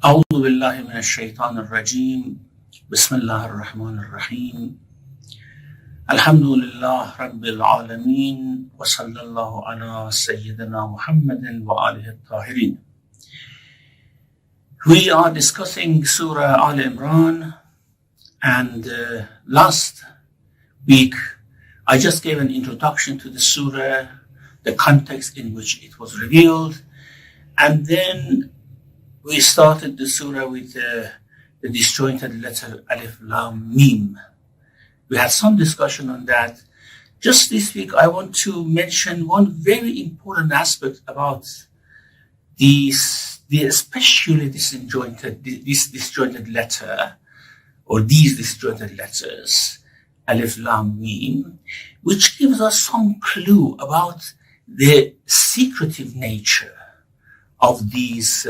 أعوذ بالله من الشيطان الرجيم بسم الله الرحمن الرحيم الحمد لله رب العالمين وصلى الله على سيدنا محمد وآله الطاهرين. We are discussing Surah Al Imran, and last week I just gave an introduction to the surah, the context in which it was revealed, and then we started the surah with the disjointed letter Alif Lam Mim. We had some discussion on that. Just this week, I want to mention one very important aspect about especially this disjointed letter, or these disjointed letters, Alif Lam Mim, which gives us some clue about the secretive nature of these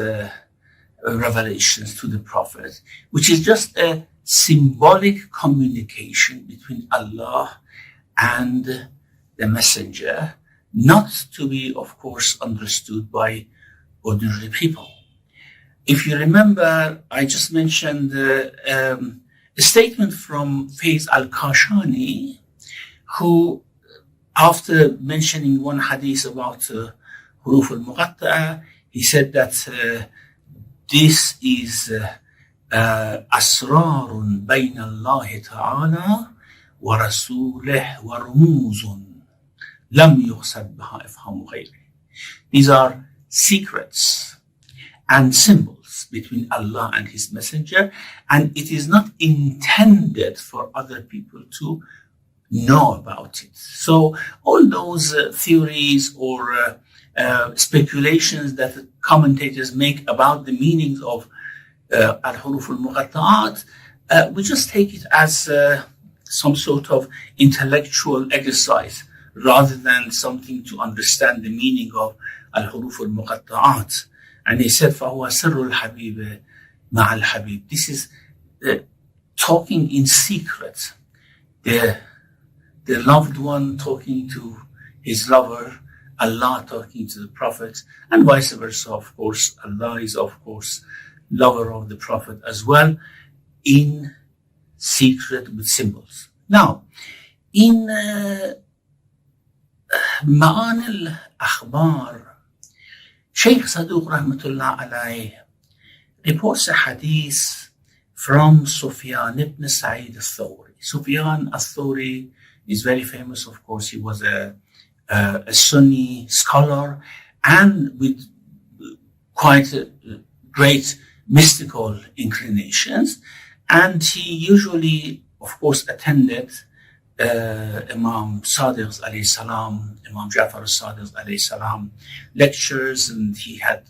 revelations to the Prophet, which is just a symbolic communication between Allah and the Messenger, not to be, of course, understood by ordinary people. If you remember, I just mentioned a statement from Faiz al-Kashani, who, after mentioning one hadith about Huruf al-Muqatta'a, he said that this is أسرار بين الله تعالى ورسوله ورموز لم يقصد بها إفهام غيره. These are secrets and symbols between Allah and His Messenger, and it is not intended for other people to know about it. So all those theories or speculations that commentators make about the meanings of al-huruf al-muqatta'at, we just take it as some sort of intellectual exercise rather than something to understand the meaning of al-huruf al-muqatta'at. And he said, فَهُوَ سِرُّ الْحَبِيبِ مَعَ الْحَبِيبِ. This is talking in secret. The loved one talking to his lover, Allah talking to the Prophet, and vice versa, of course. Allah is, of course, lover of the Prophet as well, in secret with symbols. Now, in Ma'an al-Akhbar, Sheikh Saduq Rahmatullah alayhi reports a hadith from Sufyan ibn Sa'id al-Thawri. Sufyan al-Thawri is very famous, of course. He was a Sunni scholar and with quite great mystical inclinations, and he usually, of course, attended Imam Sadiq alayhi salam, Imam Ja'far al-Sadiq alayhi salam lectures, and he had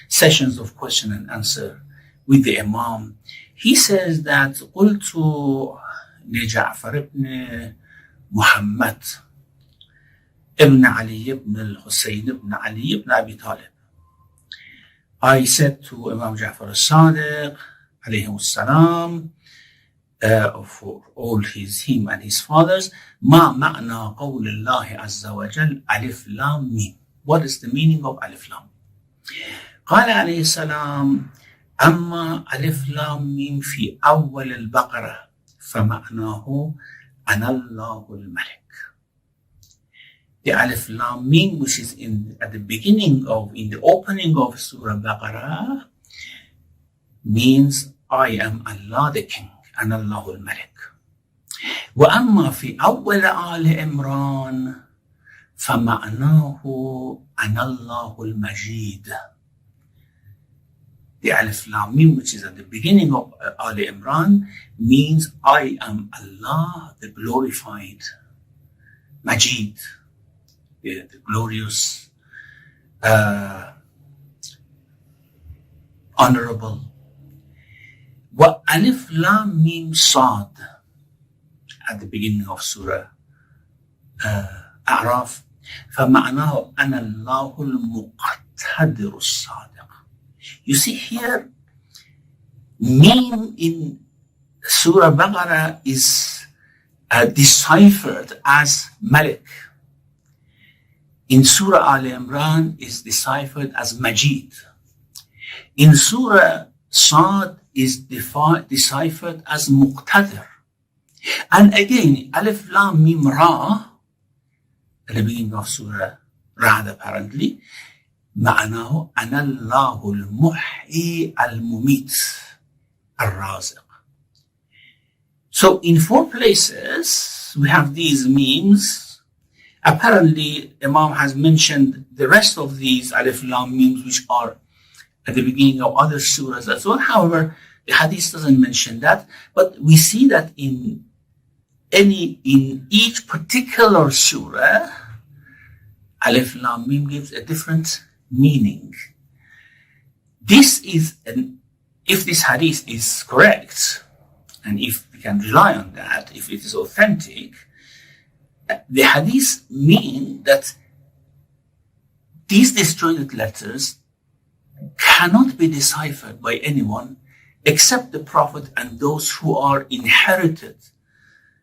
sessions of question and answer with the Imam. He says that قلت لجعفر ابن محمد ابن علي ابن الحسين ابن علي ابن Abi Talib. I said to Imam Ja'far al-Sadiq alayhi salam, for all him and his fathers, ما معنى قول الله عز وجل ألف لام ميم. What is the meaning of ألف لام؟ قال عليه السلام أما ألف لام ميم في أول البقرة فمعناه أنا الله الملك. The Alif Lam Mim, which is in the opening of Surah Baqarah, means I am Allah the King, and Allah al-Malik. وأما في أول آل عمران فمعناه أنا الله المجيد. The Alif Lam Mim, which is at the beginning of Al Imran, means I am Allah the glorified, Majid, the glorious, honorable. Wa Alif Lam Mim Sad at the beginning of Surah A'raf, فَمَعْنَاهُ أَنَا اللَّهُ الْمُقْتَدِرُ الصَّادِقُ. You see here, Mim in Surah Baqarah is deciphered as Malik. In Surah Al Imran is deciphered as Majid. In Surah, Sad is deciphered as Muqtadir. And again, Alif Lam Mim Ra, at the beginning of Surah Ra'd apparently, معناه أنا الله المحيي المميت الرازق. So in 4 places we have these memes. Apparently Imam has mentioned the rest of these Alif Lam memes which are at the beginning of other surahs as well. However, the hadith doesn't mention that, but we see that in each particular surah, Alif Lam Mim gives a different meaning. This is if this hadith is correct, and if we can rely on that, if it is authentic, the hadith mean that these disjointed letters cannot be deciphered by anyone except the Prophet and those who are inherited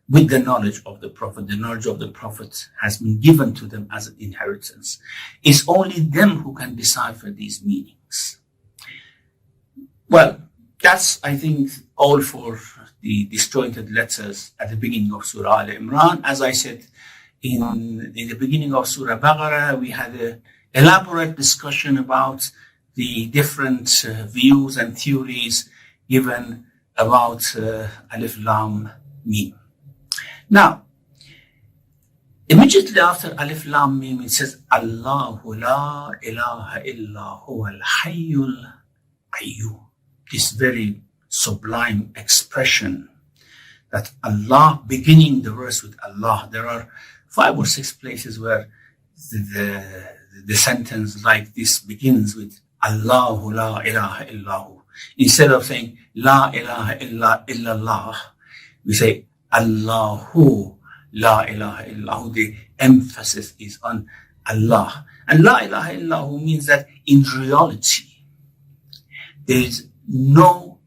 with the knowledge of the Prophet. The knowledge of the Prophet has been given to them as an inheritance. It's only them who can decipher these meanings. Well, that's, I think, all for the disjointed letters at the beginning of Surah Al Imran. As I said, in the beginning of Surah Baqarah, we had an elaborate discussion about the different views and theories given about Alif Lam Mim. Now, immediately after Alif Lam Mim, it says, Allahu la ilaha illa huwa al-hayyul qayyum. This very sublime expression that Allah, beginning the verse with Allah, there are 5 or 6 places where the sentence like this begins with Allahu la ilaha illahu. Instead of saying La ilaha illallah, we say Allahu la ilaha illahu. The emphasis is on Allah. And La ilaha illahu means that in reality, there is no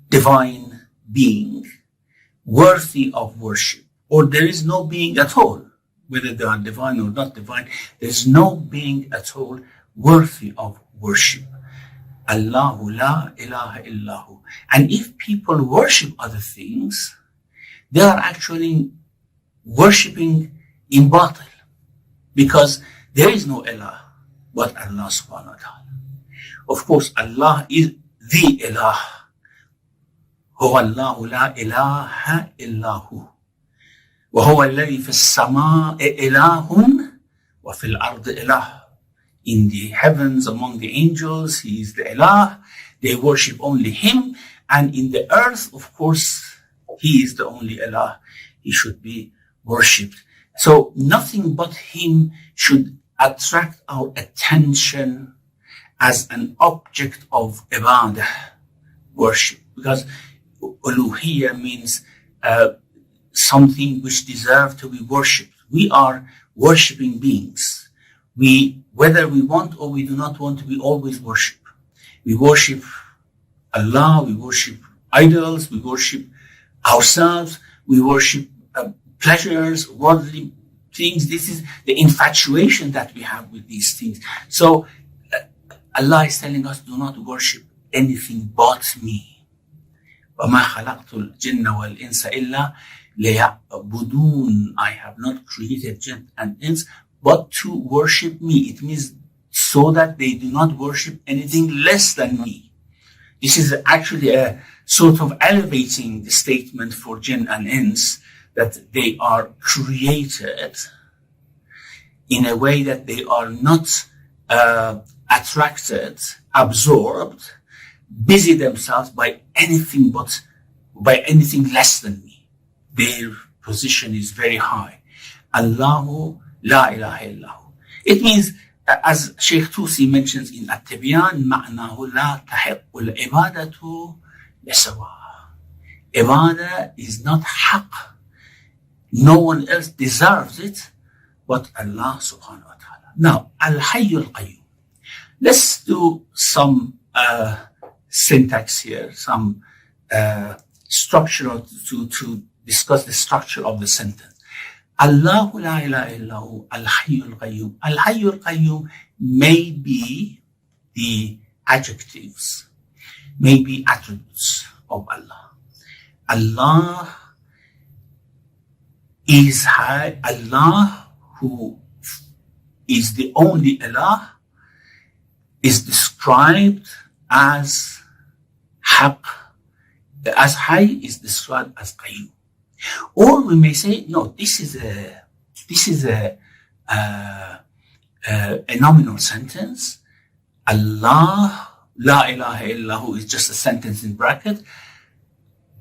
divine being worthy of worship, or there is no being at all, whether they are divine or not divine, there is no being at all worthy of worship. Allahu la ilaha illahu. And if people worship other things, they are actually worshipping in batil, because there is no ilah but Allah subhanahu wa ta'ala. Of course, Allah is the ilah. Huwa Allahu la ilaha illahu. Wa huwa alladhi fi as-sama'i ilahun wa fil ardi ilah. In the heavens, among the angels, He is the ilah. They worship only Him. And in the earth, of course, He is the only ilah. He should be worshipped. So nothing but Him should attract our attention as an object of ibadah, worship. Because uluhiyya means something which deserves to be worshipped. We are worshipping beings. Whether we want or we do not want, we always worship. We worship Allah, we worship idols, we worship ourselves, we worship pleasures, worldly things. This is the infatuation that we have with these things. So Allah is telling us, do not worship anything but me. وَمَا خَلَقْتُ الْجِنَّ وَالْإِنسَ إِلَّا لِيَعْبُدُونَ. I have not created jinn and ins but to worship me. It means so that they do not worship anything less than me. This is actually a sort of elevating the statement for jinn and ins, that they are created in a way that they are not attracted, absorbed, busy themselves by anything less than me. Their position is very high. Allahu la ilaha illahu. It means, as Sheikh Tusi mentions in At-Tibyan, ma'nahu la tahiqqul ibadatu lisawa. Ibadah is not haqq. No one else deserves it but Allah subhanahu wa ta'ala. Now, Al-Hayyul Qayyum. Let's do some syntax here, some structural to discuss the structure of the sentence. Allahu la ilaha illahu al-Hayyul Qayyum. Al-Hayyul Qayyum may be the adjectives, may be attributes of Allah. Allah is high. Allah, who is the only Allah, is described as Haq. As High is described as Qayyum. Or we may say, no, this is a nominal sentence. Allah, La ilaha illahu, is just a sentence in bracket.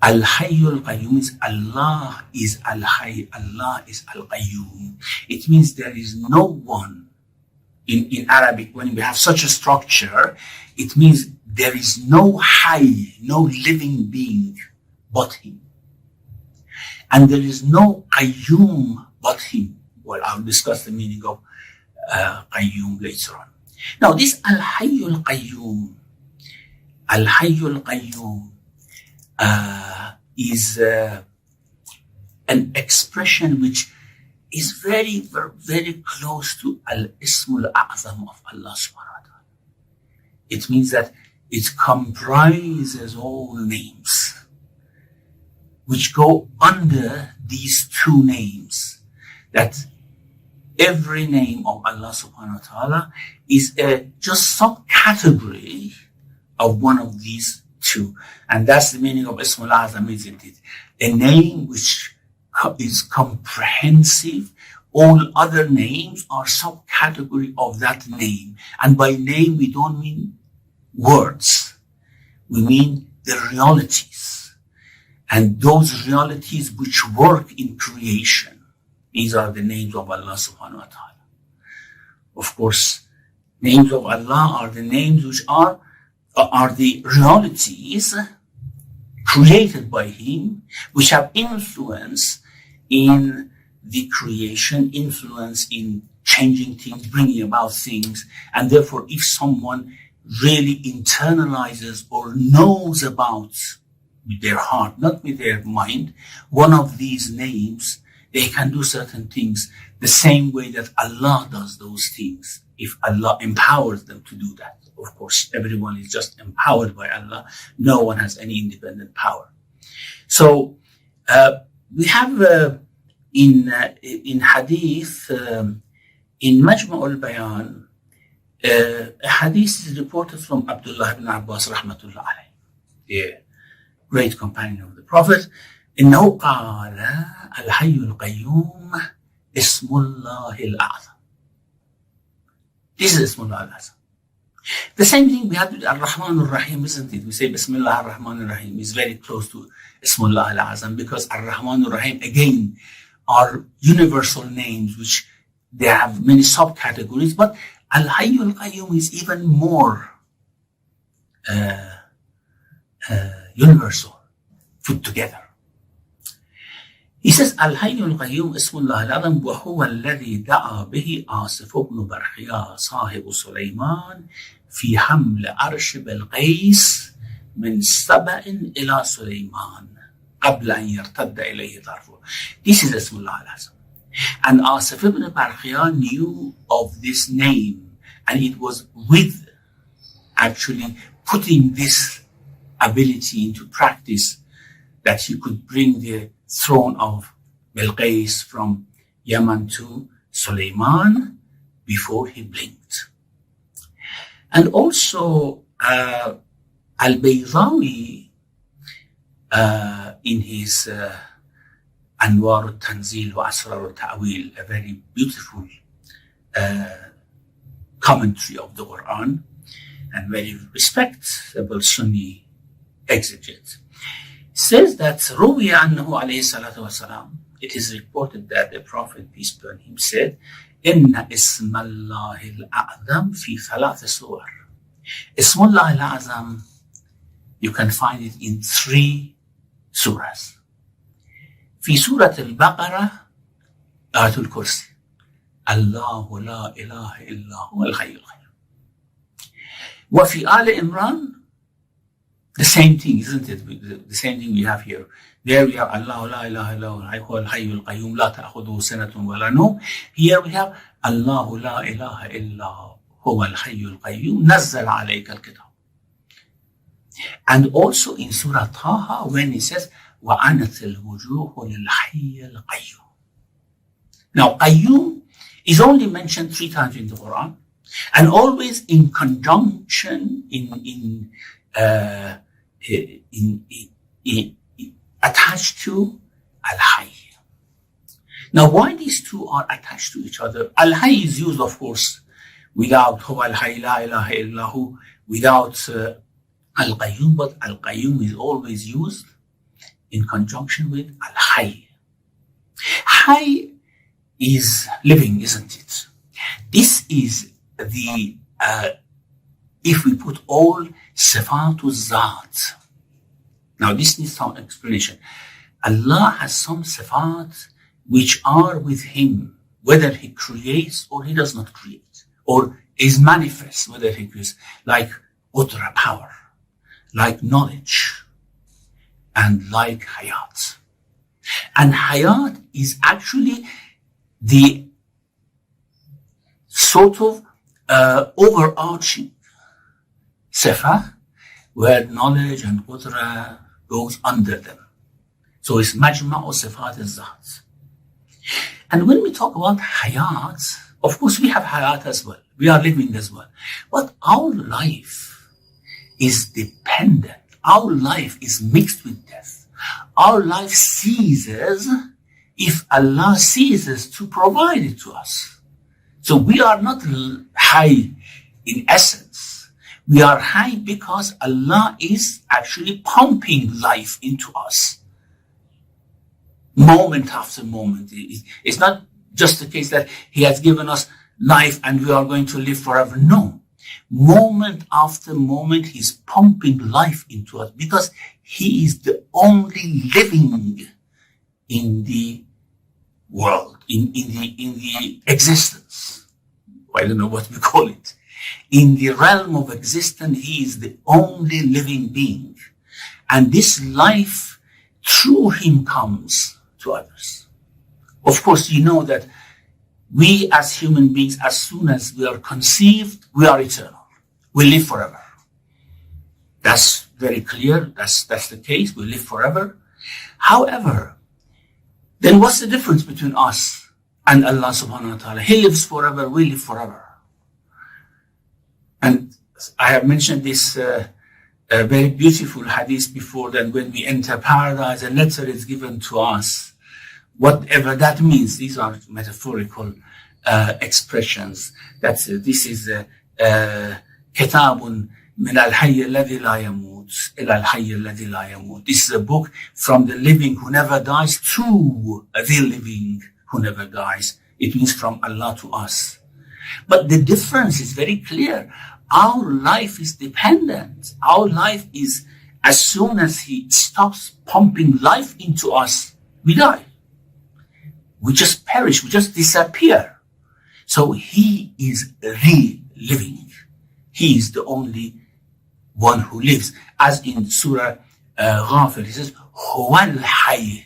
Al-Hayyul Qayyum is Allah is Al-Hayy, Allah is Al-Qayyum. It means there is no one. In Arabic, when we have such a structure, it means there is no Hayy, no living being but Him. And there is no Qayyum but Him. Well, I'll discuss the meaning of Qayyum later on. Now, this Al-Hayyul Qayyum, Al-Hayyul Qayyum is an expression which is very, very close to Al-Ismul A'zam of Allah subhanahu wa ta'ala. It means that it comprises all names which go under these two names. That every name of Allah subhanahu wa ta'ala is just subcategory of one of these two. And that's the meaning of Ismul A'zam, isn't it? A name which is comprehensive. All other names are subcategory of that name. And by name, we don't mean words. We mean the realities. And those realities which work in creation. These are the names of Allah subhanahu wa ta'ala. Of course, names of Allah are the names which are the realities created by Him, which have influence in the creation, influence in changing things, bringing about things. And therefore, if someone really internalizes or knows about with their heart, not with their mind, one of these names, they can do certain things the same way that Allah does those things, if Allah empowers them to do that. Of course, everyone is just empowered by Allah. No one has any independent power. So, we have in hadith, in Majma' al-Bayan, a hadith is reported from Abdullah ibn Abbas rahmatullah alayhi, the great companion of the Prophet. إنه قال الحي القيوم اسم الله الأعظم. This is اسم الله الأعظم. The same thing we have with Ar-Rahman Ar-Rahim, isn't it? We say Bismillah Ar-Rahman Ar-Rahim is very close to Ismullah Al-Azam, because Ar-Rahman Ar-Rahim again are universal names which they have many subcategories, but Al-Hayyul Qayyum is even more universal, put together. He says, Al-Hayyul Qayyum Ismullah Al-Azam wa huwa alladhi da'a bihi Asif ibn Barkhiyah sahibu Sulaiman fi haml arsh Bilqais min Saba'in ila Sulaiman qabla an yartadda ilayhi tarfu. This is Ismullah Al-Azam. And Asif ibn Barkhiyah knew of this name, and it was with actually putting this ability into practice that he could bring the throne of Bilqais from Yemen to Sulaiman before he blinked. And also Al-Baydawi in his Anwar al-Tanzil wa Asrar al-Ta'wil, a very beautiful commentary of the Quran and very respectable Sunni exegete, says that روي عنه عليه الصلاة والسلام, it is reported that the Prophet, peace be upon him, said, إن اسم الله الأعظم في ثلاث صور. Ismullah al-Azam, you can find it in 3 surahs. في سورة البقرة آية الكرسي, الله لا إله إلا هو الحي القيوم. وفي آل إمران, the same thing, isn't it? The same thing we have here. There we have Allah la ilaha illa huwa al-hayyul qayyum la ta'khudhuhu sinatun wa la nawm. Here we have Allah la ilaha illa huwa al-hayyul qayyum nazzala alayka al-kitab. And also in Surah Taha, when he says, وَعَنَتِ الْوُجُوهُ لِلْحَيِّ الْقَيُّومِ. Now, Qayyum is only mentioned 3 times in the Quran, and always in conjunction, attached to Al-Hayy. Now, why these two are attached to each other? Al-Hayy is used, of course, without Huwa Al-Hayy, La ilaha illahu, without Al-Qayyum, but Al-Qayyum is always used in conjunction with Al-Hayy. Hayy is living, isn't it? This is the, if we put all Sifatul Zat. Now, this needs some explanation. Allah has some Sifat which are with Him, whether He creates or He does not create, or is manifest, whether He creates, like Qudra, power, like knowledge, and like Hayat. And Hayat is actually the sort of overarching Sifa, where knowledge and Qudra goes under them. So it's Majma'u Sifat al-Zat. And when we talk about Hayat, of course we have Hayat as well. We are living as well. But our life is dependent. Our life is mixed with death. Our life ceases if Allah ceases to provide it to us. So we are not high in essence. We are high because Allah is actually pumping life into us. Moment after moment. It's not just the case that He has given us life and we are going to live forever. No. Moment after moment, He's pumping life into us because He is the only living in the world, in the existence. I don't know what we call it. In the realm of existence, He is the only living being. And this life through Him comes to others. Of course, you know that we as human beings, as soon as we are conceived, we are eternal. We live forever. That's very clear. That's the case. We live forever. However, then what's the difference between us and Allah subhanahu wa ta'ala? He lives forever. We live forever. And I have mentioned this a very beautiful hadith before, that when we enter paradise, a letter is given to us. Whatever that means, these are metaphorical expressions. This is Kitabun min al-hayy alladhi la yamut ila al-hayy alladhi la yamut. This is a book from the living who never dies to the living who never dies. It means from Allah to us. But the difference is very clear. Our life is dependent. Our life is, as soon as He stops pumping life into us, we die. We just perish. We just disappear. So He is re-living. He is the only one who lives. As in Surah Ghafir, He says, Huwa al-Hayy.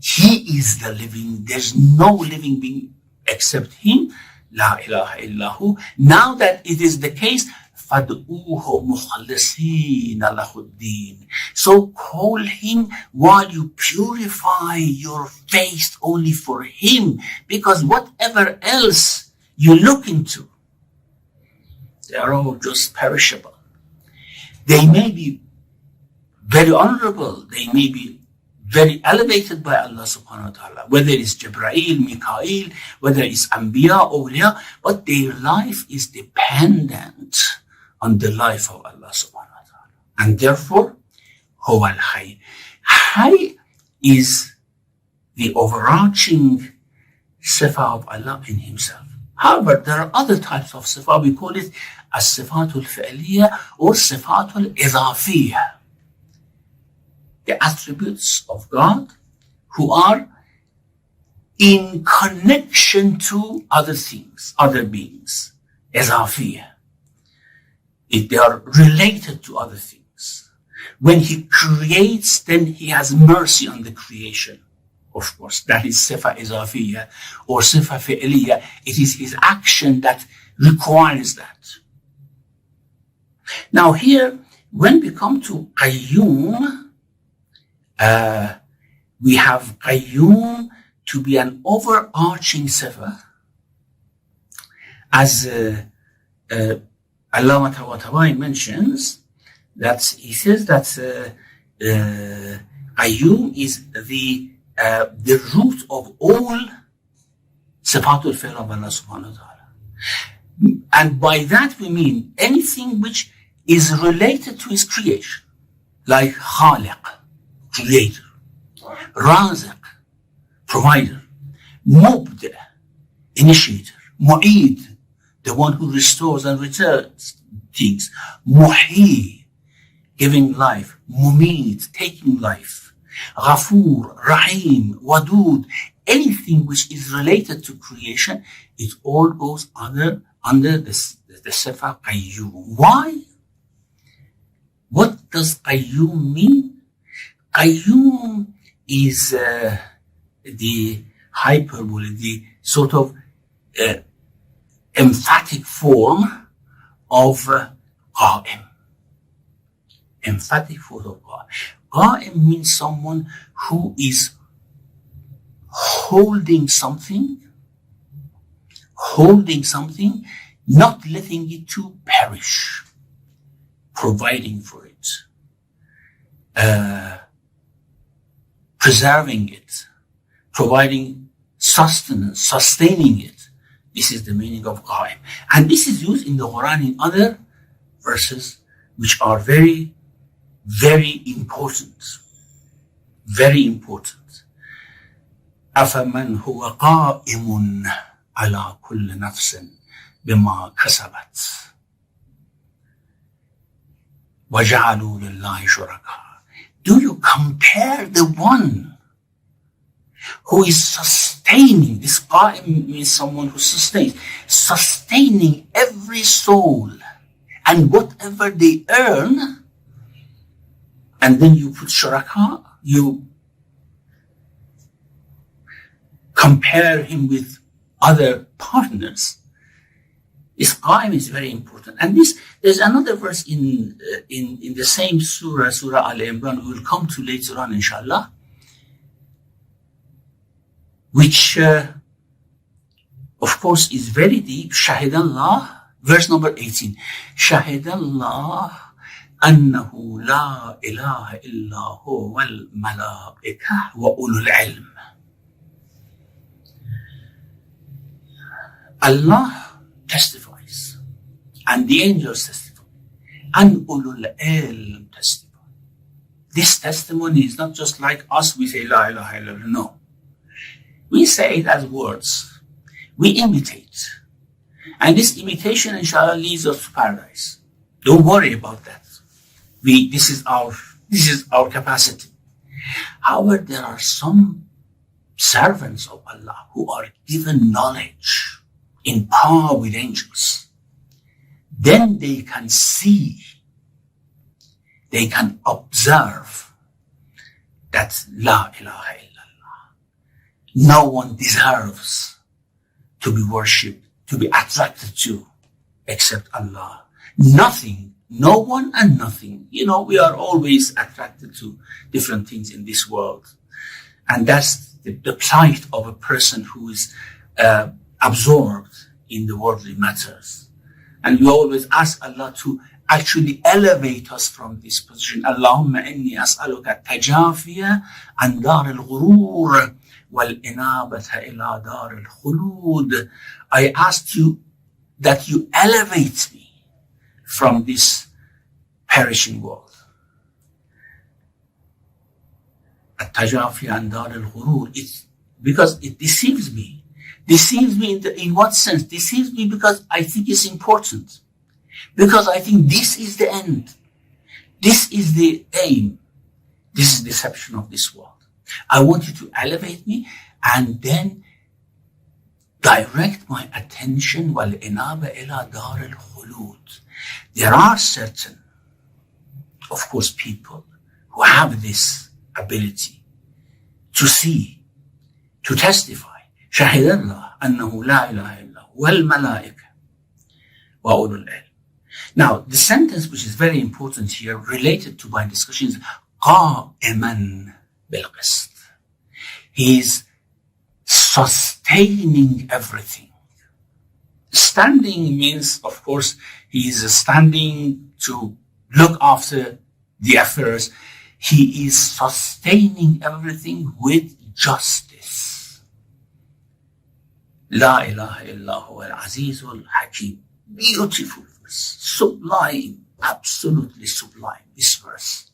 He is the living. There's no living being except Him. La ilaha illahu. Now that it is the case, فَادْعُوهُ مُخْلِصِينَ لَهُ الدِّينَ. So call Him while you purify your faith only for Him, because whatever else you look into, they are all just perishable. They may be very honorable, they may be very elevated by Allah subhanahu wa ta'ala, whether it's Jibreel, Mikael, whether it's Anbiya, Awliya, but their life is dependent on the life of Allah subhanahu wa ta'ala. And therefore, Huwa al-Hayy. Hayy is the overarching sifa of Allah in Himself. However, there are other types of sifa. We call it as-sifatul fi'liyah or sifatul idafiyah. The attributes of God who are in connection to other things, other beings. Idafiyah. They are related to other things. When He creates, then He has mercy on the creation. Of course, that is sifa idafiyah or sifa fi'liyah. It is His action that requires that. Now here, When we come to Qayyum, we have Qayyum to be an overarching sifa, as Allama Tabatabai mentions, that he says that Qayyum is the root of all Sifatul Fi'l of Allah subhanahu wa ta'ala. And by that we mean anything which is related to his creation, like Khaliq, creator, Raziq, provider, Mubda, initiator, Mu'id, the one who restores and returns things, Muhi, giving life, Mumid, taking life, Ghafur, Rahim, Wadud, anything which is related to creation, it all goes under the Sifa Qayyum. Why? What does Qayyum mean? Qayyum is the hyperbole, the sort of emphatic form of Qa'im. Emphatic form of Qa'im. Qa'im means someone who is holding something, not letting it to perish, providing for it, preserving it, providing sustenance, sustaining it. This is the meaning of Qa'im. And this is used in the Quran in other verses which are very, very important. Very important. أَفَمَنْ هُوَ قَائِمٌ عَلَى كُلِّ نَفْسٍ بِمَا كَسَبَتْ وَجَعَلُوا لِلَّهِ شُرَكَاءَ. Do you compare the one who is sustaining, this Qa'im means someone who sustains, sustaining every soul and whatever they earn, and then you put shuraka, you compare him with other partners. This Qa'im is very important. And there's another verse in the same surah, Surah Al Imran, we will come to later on, inshallah, which, of course, is very deep. Shahid Allah, verse number 18. Shahid Allah annahu la ilaha illa hu wal malaikah wa ulul ilm. Allah testifies, and the angels testify, and ulul ilm testify. This testimony is not just like us, we say la ilaha illallah, no. We say it as words. We imitate. And this imitation, inshallah, leads us to paradise. Don't worry about that. This is our capacity. However, there are some servants of Allah who are given knowledge in par with angels. Then they can see, they can observe that la ilaha illallah. No one deserves to be worshipped, to be attracted to, except Allah. Nothing, no one and nothing. You know, we are always attracted to different things in this world. And that's the plight of a person who is absorbed in the worldly matters. And we always ask Allah to actually elevate us from this position. Allahumma inni as'aluka tajafiya an dar al-ghurur wal-inabata ila dar al-khulud. I ask you that you elevate me from this perishing world. At-tajafiya an dar al-ghurur. It's because it deceives me. Deceives me in what sense? Deceives me because I think it's important. Because I think this is the end. This is the aim. This is the deception of this world. I want you to elevate me and then direct my attention wal-inaba ila dar al-khulud. There are certain, of course, people who have this ability to see, to testify. شهد الله أنه لا إله إلا هو والملائكة وأولو العلم. Now, the sentence which is very important here, related to my discussion, is قائما بالقسط. He is sustaining everything. Standing means, of course, he is standing to look after the affairs. He is sustaining everything with justice. La ilaha illahu al-azizul hakim. Beautiful verse. Sublime. Absolutely sublime. This verse.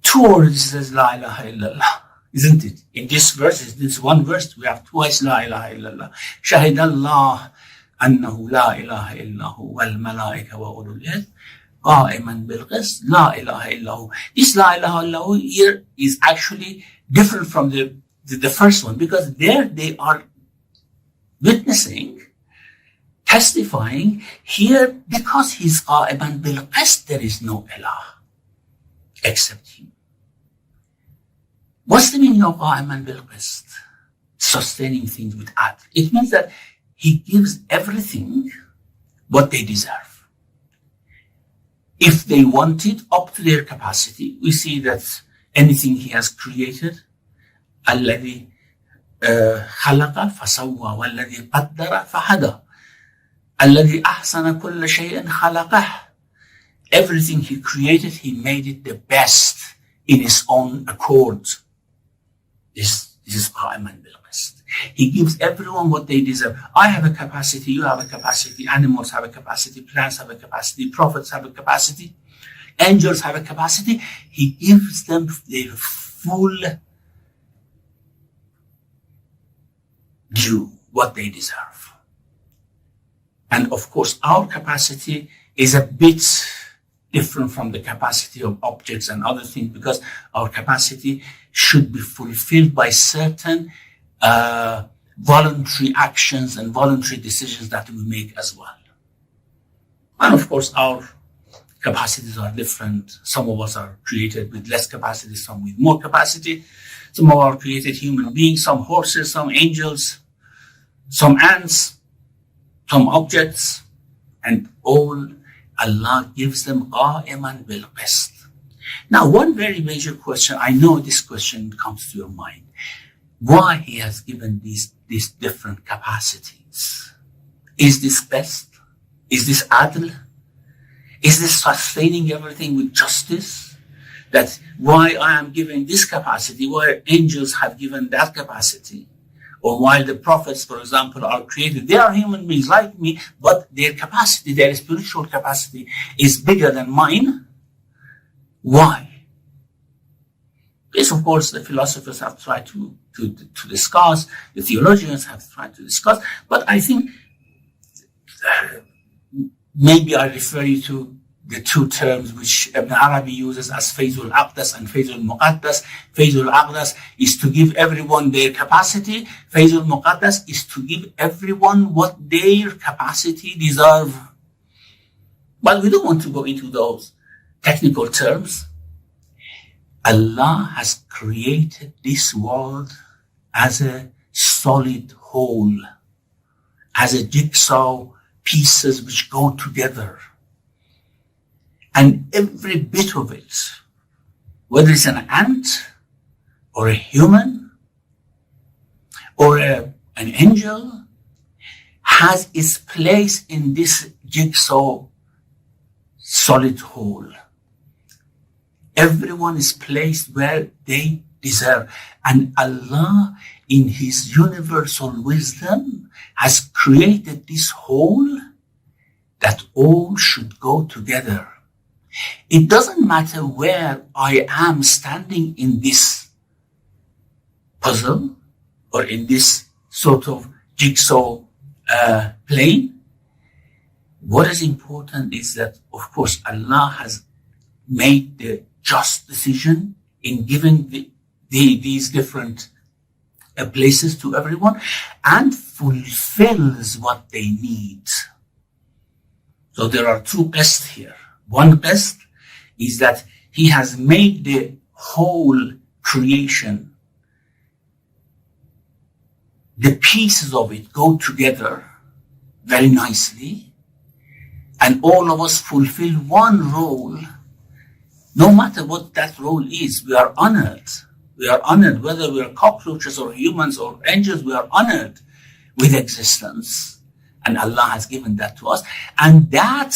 Two words says La ilaha illallah. Isn't it? In this verse, in this one verse, we have twice La ilaha illallah. Shahid Allah annahu la ilaha illahu wal malaika wa ulul ilm. قائما بالقسط لا إله إلا هو. This لا إله إلا هو here is actually different from the first one, because there they are witnessing, testifying. Here, because he's قائما بالقسط, there is no ilah except him. What's the meaning of قائما بالقسط? Sustaining things with adl. It means that he gives everything what they deserve. If they want it up to their capacity, we see that anything he has created, الذي خلق فسوى والذي قدر فهدى الذي أحسن كل شيء خلقه. Everything he created, he made it the best in his own accord. This is قائما بالقسط. He gives everyone what they deserve. I have a capacity, you have a capacity, animals have a capacity, plants have a capacity, prophets have a capacity, angels have a capacity. He gives them their full due, what they deserve. And of course, our capacity is a bit different from the capacity of objects and other things, because our capacity should be fulfilled by certain voluntary actions and voluntary decisions that we make as well. And of course, our capacities are different. Some of us are created with less capacity, some with more capacity. Some of our created human beings, some horses, some angels, some ants, some objects, and all Allah gives them قائما بالقسط. Now, one very major question, I know this question comes to your mind. Why he has given these different capacities? Is this best? Is this adl? Is this sustaining everything with justice? That's why I am giving this capacity, while angels have given that capacity. Or while the prophets, for example, are created, they are human beings like me, but their capacity, their spiritual capacity is bigger than mine. Why? This, of course, the philosophers have tried to discuss, the theologians have tried to discuss, but I think maybe I refer you to the two terms which Ibn Arabi uses as Fayzul Aqdas and Fayzul Muqaddas. Fayzul Aqdas is to give everyone their capacity. Fayzul Muqaddas is to give everyone what their capacity deserve. But we don't want to go into those technical terms. Allah has created this world as a solid whole, as a jigsaw pieces which go together. And every bit of it, whether it's an ant or a human or an angel, has its place in this jigsaw solid whole. Everyone is placed where they deserve. And Allah, in His universal wisdom, has created this whole that all should go together. It doesn't matter where I am standing in this puzzle or in this sort of jigsaw plane. What is important is that, of course, Allah has made the just decision in giving these different places to everyone and fulfills what they need. So there are two bests here. One best is that He has made the whole creation, the pieces of it go together very nicely. and all of us fulfill one role, no matter what that role is, we are honored. We are honored, whether we are cockroaches or humans or angels, we are honored with existence. And Allah has given that to us. And that,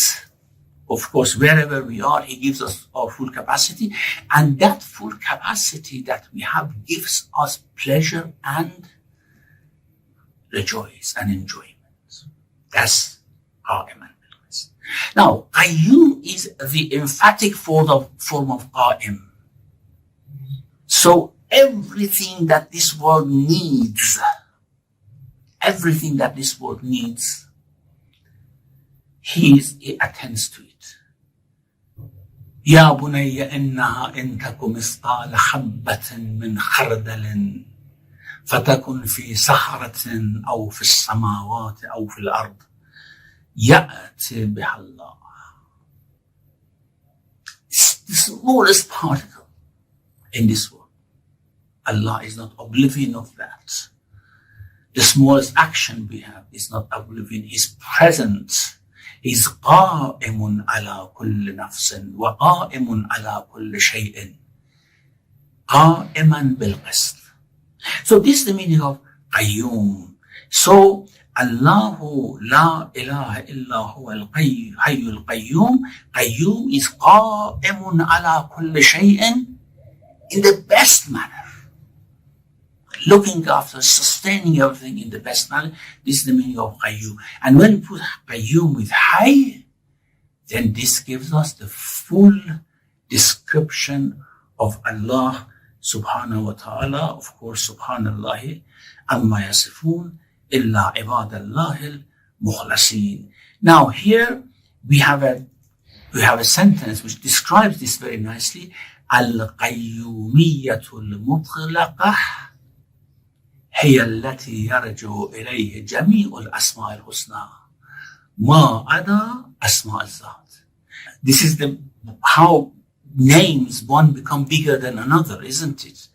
of course, wherever we are, He gives us our full capacity. And that full capacity that we have gives us pleasure and rejoice and enjoyment. That's Qa'im and Bil-Qist. Now, Qayyum is the emphatic form of Qa'im. So everything that this world needs, He attends to it. يا بني إنها إن تك مثقال حبة من خردل فتكن في صخرة أو في السماوات أو في الأرض يأتي بها الله. The smallest particle in this world. Allah is not oblivious of that. The smallest action we have is not oblivious. He's present. He's قائم على كل نفس وقائم على كل شيء قائما بالقسط. So this is the meaning of Qayyum. So Allahu la ilaha illa huwa al-hayyul qayyum. Qayyum is qa'imun ala kulli shay'in in the best manner. Looking after, sustaining everything in the best manner. This is the meaning of Qayyum. And when we put Qayyum with Hayy, then this gives us the full description of Allah subhanahu wa ta'ala. Of course, subhanallahi amma yasifun illa ibadallahi al-mukhlasin. Now here we have a sentence which describes this very nicely. Al-qayyumiyatul mutlaqah هي التي يرجع إليه جميع الأسماء الحسنى ما عدا أسماء الذات. This is how names one become bigger than another, isn't it?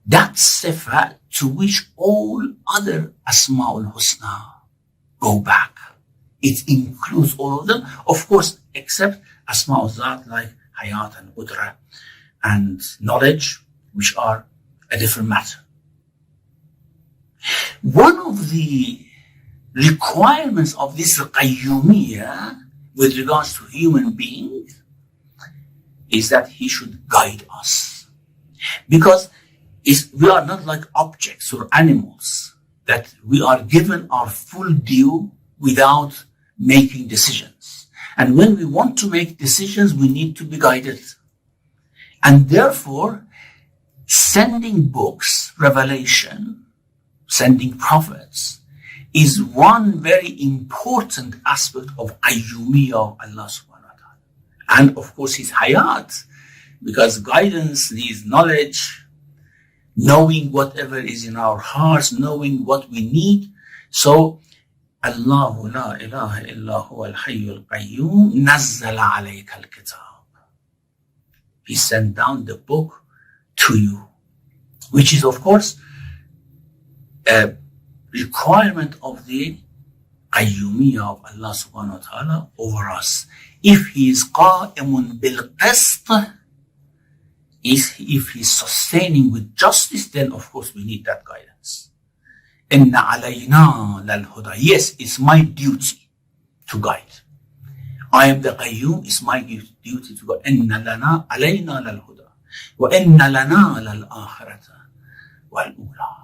That sifa to which all other Asma'ul Husna go back. It includes all of them, of course, except Asma'ul Zat like Hayat and Qudra and knowledge, which are a different matter. One of the requirements of this Qayyumiyya with regards to human beings is that he should guide us. Because we are not like objects or animals that we are given our full due without making decisions. And when we want to make decisions, we need to be guided. And therefore, sending books, revelation, sending prophets is one very important aspect of Qayyumiyyah of Allah subhanahu wa ta'ala. And of course his hayat, because guidance needs knowledge, knowing whatever is in our hearts, knowing what we need. So Allahu la ilaha illa huwa al-hayyul qayyum nazzala alayka al-kitab. He sent down the book to you, which is of course a requirement of the Qayyumiyyah of Allah subhanahu wa ta'ala over us. If he is qa'imun bil qist, if he is sustaining with justice, then of course we need that guidance. Inna alayna lal huda. Yes, it's my duty to guide. I am the Qayyum, it's my duty to guide. Inna lana alayna lal huda. Wa inna lana lal akhirata wal ula.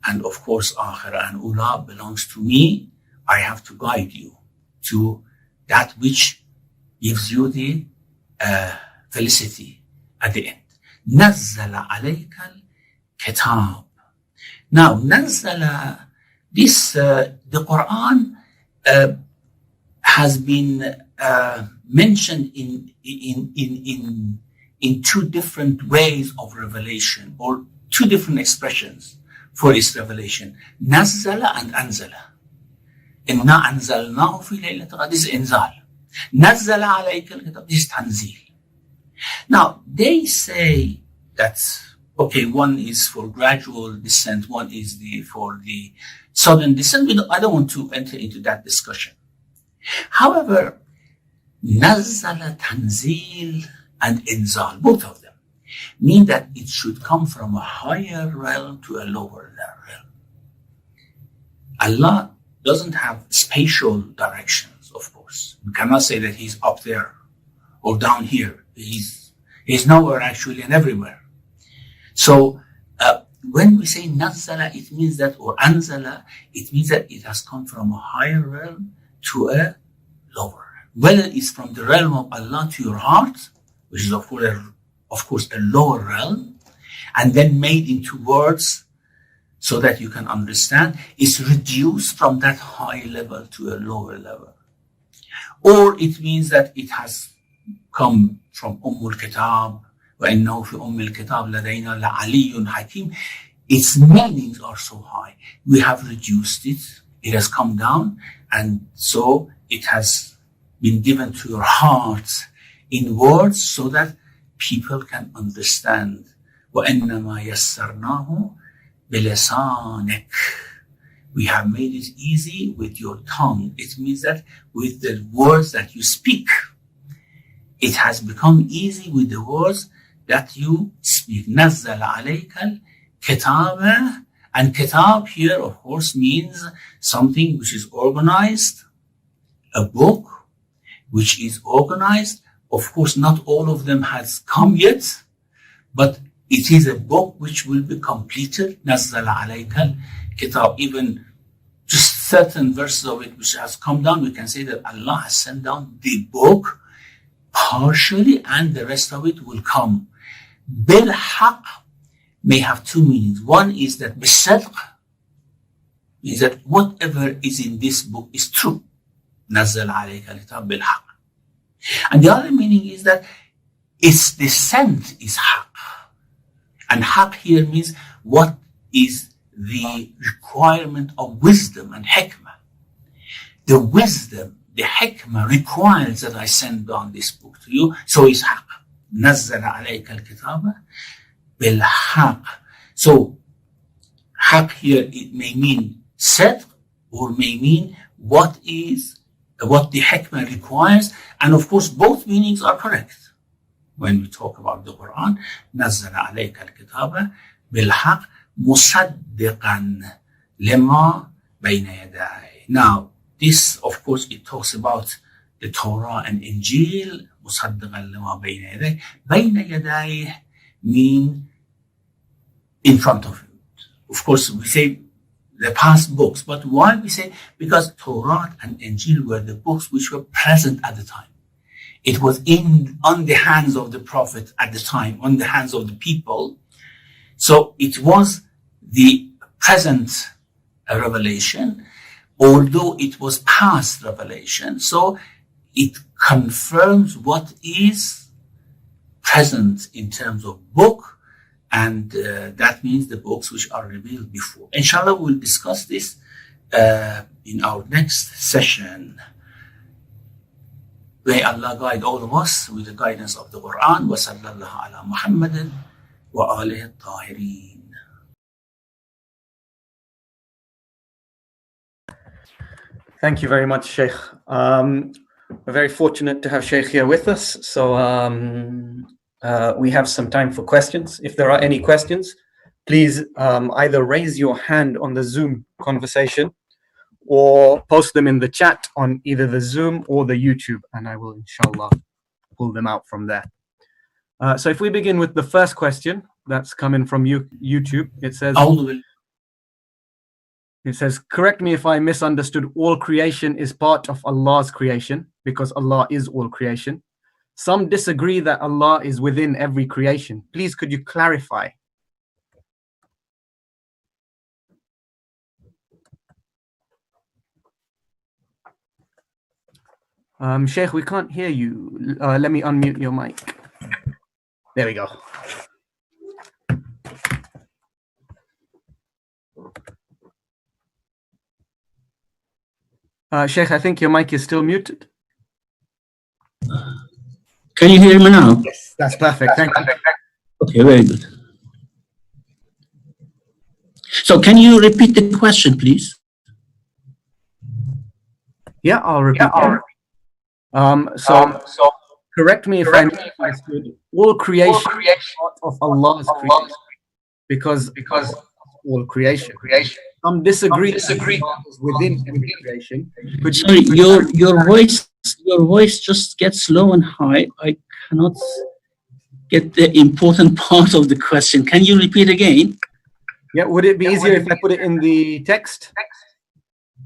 And of course, Akhirah and Ula belongs to me. I have to guide you to that which gives you the felicity at the end. Nazzala alayka al-kitab. Now, Nazzala, the Quran has been mentioned in two different ways of revelation, or two different expressions for its revelation. Nazzala and Anzala. Inna anzalnahu fi laylatil qadr. This is inzal. Nazzala alayka al-kitab. This is tanzil. Now, they say that, okay, one is for gradual descent, one is for the sudden descent. I don't want to enter into that discussion. However, Nazzala, tanzil, and inzal, both of them mean that it should come from a higher realm to a lower realm. Allah doesn't have spatial directions, of course. We cannot say that he's up there or down here. He's nowhere actually and everywhere. So when we say nazzala, it means that, or anzala, it means that it has come from a higher realm to a lower. Whether it's from the realm of Allah to your heart, which is of course a lower realm, and then made into words so that you can understand, is reduced from that high level to a lower level. Or it means that it has come from Kitab, وَإِنَّهُ فِي الْكِتَابِ لَدَيْنَا لَعَلِيٌّ حَكِيمٌ. Its meanings are so high. We have reduced it. It has come down, and so it has been given to your heart in words so that people can understand. وَإِنَّمَا يَسَّرْنَاهُ بِلِسَانِكَ. We have made it easy with your tongue. It means that with the words that you speak, it has become easy with the words that you speak. نَزَّلَ عَلَيْكَ الْكِتَابَ. And kitab here, of course, means something which is organized, a book which is organized. Of course, not all of them has come yet, but it is a book which will be completed. نَزَّلَ عَلَيْكَ الْكِتَابَ. Even just certain verses of it which has come down, we can say that Allah has sent down the book partially, and the rest of it will come. Bil-haq may have two meanings. One is that bisadq means that whatever is in this book is true. Nazzal alayka al-kitab bil-haq. And the other meaning is that its descent is haq. And haq here means what is the requirement of wisdom and hikmah. The wisdom, the hikmah requires that I send down this book to you, so it's haq. نزل عليك الكتاب بالحق. So haq here, it may mean sidq or may mean what the hikmah requires, and of course both meanings are correct. When we talk about the Quran, نزل عليك الكتاب بالحق مصدقا لما بين يديه. Now this, of course, it talks about the Torah and Injil. مصدقا لما بين يديه. بين يديه mean in front of him. Of course, we say the past books, but why we say? Because Torah and Injil were the books which were present at the time. It was on the hands of the Prophet at the time, on the hands of the people. So it was the present revelation, although it was past revelation. So it confirms what is present in terms of book, and that means the books which are revealed before. Inshallah, we'll discuss this in our next session. May Allah guide all of us with the guidance of the Quran. Wa sallallahu ala Muhammadin wa alihi at-tahirin. Thank you very much, Sheikh. We're very fortunate to have Sheikh here with us. So we have some time for questions. If there are any questions, please either raise your hand on the Zoom conversation or post them in the chat on either the Zoom or the YouTube, and I will inshallah pull them out from there. So if we begin with the first question that's coming from YouTube, it says, correct me if I misunderstood, all creation is part of Allah's creation because Allah is all creation. Some disagree that Allah is within every creation. Please, could you clarify? Sheikh, we can't hear you. Let me unmute your mic. There we go. Sheikh, I think your mic is still muted. Can you hear me now? Yes, that's perfect. Thank you. Okay, very good. So can you repeat the question, please? Yeah, I'll repeat. So correct me if I misunderstood. All creation is part of Allah's creation because Allah is all creation. Some disagree that Allah is within every creation. Could you Sorry, your voice just gets low and high. I cannot get the important part of the question. Can you repeat again? Yeah, would it be easier if I put it in the text?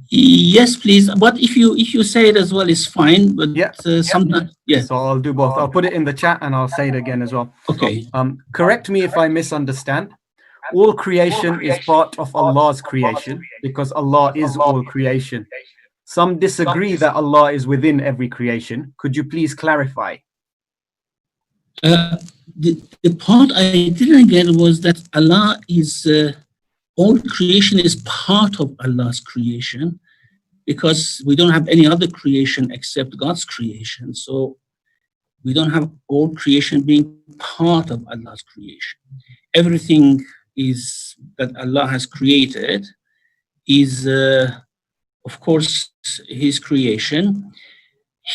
Yes, please. But if you say it as well, it's fine. But Yeah. sometimes, yeah. So I'll do both. I'll put it in the chat and I'll say it again as well. Okay. Correct me if I misunderstand. All creation is part of Allah's creation because Allah is all creation. Some disagree that Allah is within every creation. Could you please clarify? The part I didn't get was that Allah is all creation is part of Allah's creation, because we don't have any other creation except God's creation. So we don't have all creation being part of Allah's creation. Everything is that Allah has created is, of course, His creation.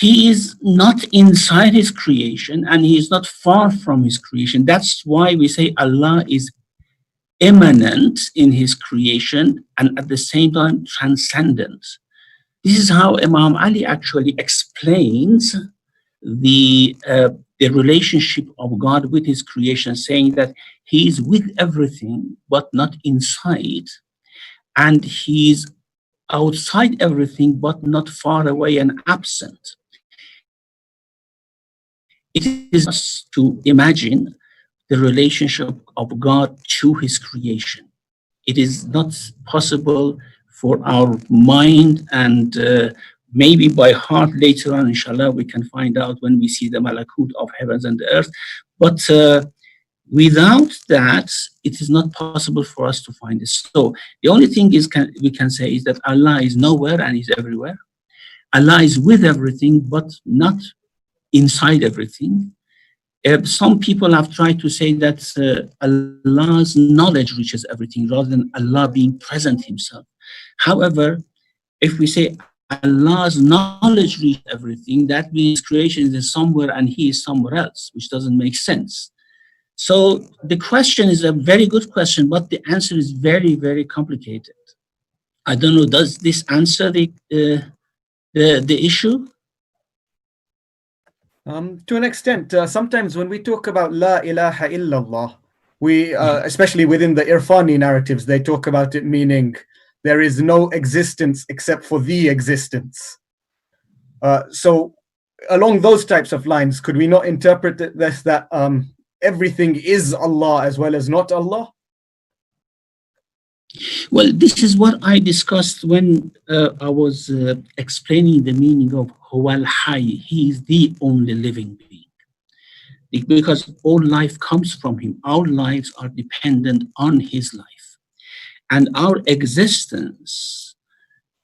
He is not inside His creation and He is not far from His creation. That's why we say Allah is immanent in His creation and at the same time transcendent. This is how Imam Ali actually explains the relationship of God with His creation, saying that He is with everything but not inside, and He is outside everything but not far away and absent. It is us to imagine the relationship of God to His creation. It is not possible for our mind, and maybe by heart later on, inshallah, we can find out when we see the malakut of heavens and the earth. But without that, it is not possible for us to find this. So the only thing we can say is that Allah is nowhere and He's everywhere. Allah is with everything, but not inside everything. Some people have tried to say that Allah's knowledge reaches everything rather than Allah being present Himself. However, if we say Allah's knowledge reaches everything, that means creation is somewhere and He is somewhere else, which doesn't make sense. So the question is a very good question, but the answer is very, very complicated. I don't know, does this answer the issue? To an extent, sometimes when we talk about La ilaha illallah, we, especially within the Irfani narratives, they talk about it meaning there is no existence except for the existence. So along those types of lines, could we not interpret this that everything is Allah as well as not Allah? Well, this is what I discussed when I was explaining the meaning of Huwal Hayy. He is the only living being. Because all life comes from Him. Our lives are dependent on His life. And our existence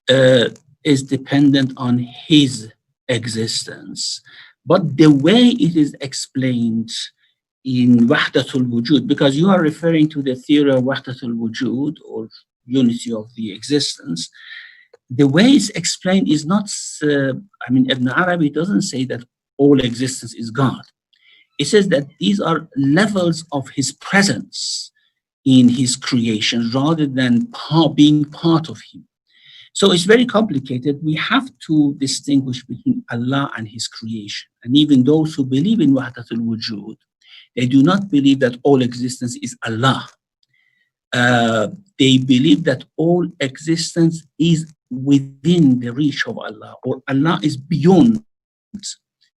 is dependent on His existence. But the way it is explained in Wahdatul Wujud, because you are referring to the theory of Wahdatul Wujud, or unity of the existence, the way it's explained is not, Ibn Arabi doesn't say that all existence is God. It says that these are levels of His presence in His creation rather than being part of Him. So it's very complicated. We have to distinguish between Allah and His creation. And even those who believe in Wahdatul Wujud, they do not believe that all existence is Allah. They believe that all existence is within the reach of Allah, or Allah is beyond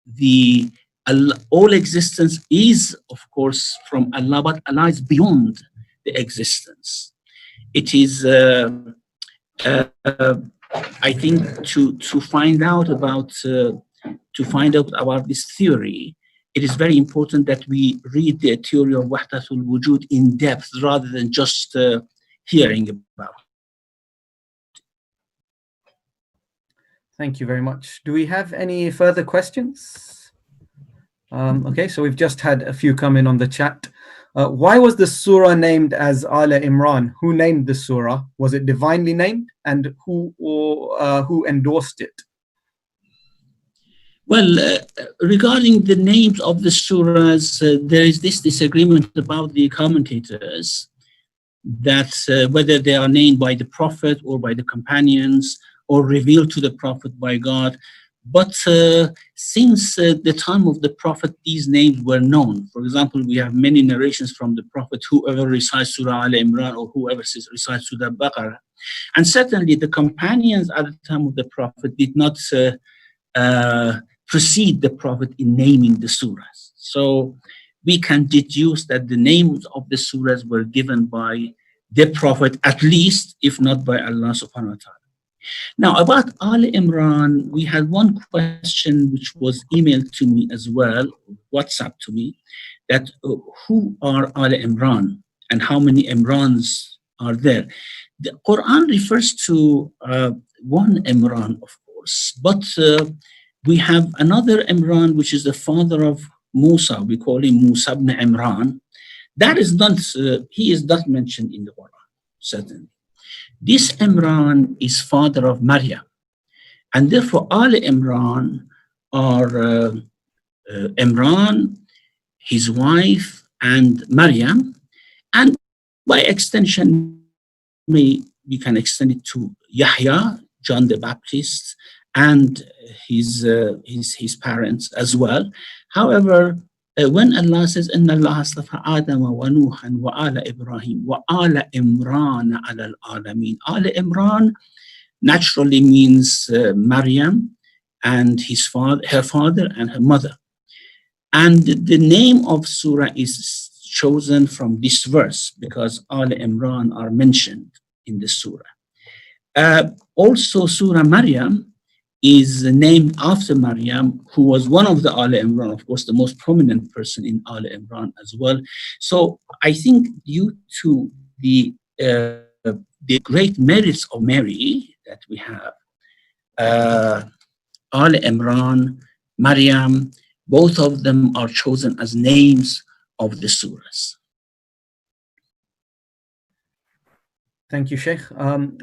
the Allah. All existence is, of course, from Allah, but Allah is beyond the existence. It is, I think, to find out about this theory, it is very important that we read the theory of Wahdatul Wujud in depth rather than just hearing about it. Thank you very much. Do we have any further questions? Okay, so we've just had a few come in on the chat. Why was the surah named as Al Imran? Who named the surah? Was it divinely named? And who endorsed it? Well, regarding the names of the surahs, there is this disagreement about the commentators that whether they are named by the Prophet or by the companions or revealed to the Prophet by God. But since the time of the Prophet, these names were known. For example, we have many narrations from the Prophet, whoever recites Surah Al Imran or whoever recites Surah Baqarah. And certainly the companions at the time of the Prophet did not precede the Prophet in naming the surahs. So we can deduce that the names of the surahs were given by the Prophet, at least, if not by Allah subhanahu wa ta'ala. Now, about Al Imran, we had one question which was emailed to me as well, WhatsApp to me, that who are Al Imran and how many Imrans are there? The Quran refers to one Imran, of course, but we have another Imran, which is the father of Musa. We call him Musa ibn Imran. That is not, he is not mentioned in the Quran, certainly. This Imran is father of Maryam. And therefore, Al Imran are Imran, his wife, and Maryam. And by extension, we can extend it to Yahya, John the Baptist, and his parents as well. However, when Allah says, "Inna Allah astafa Adam wa Nuhan wa ala Ibrahim wa ala Imran ala al-alamin," Ala Imran naturally means Maryam and her father and her mother. And the name of surah is chosen from this verse because Al Imran are mentioned in the surah. Also, Surah Maryam is named after Maryam, who was one of the Al Imran, of course, the most prominent person in Al Imran as well. So I think due to the great merits of Mary that we have, Al Imran, Maryam, both of them are chosen as names of the surahs. Thank you, Sheikh.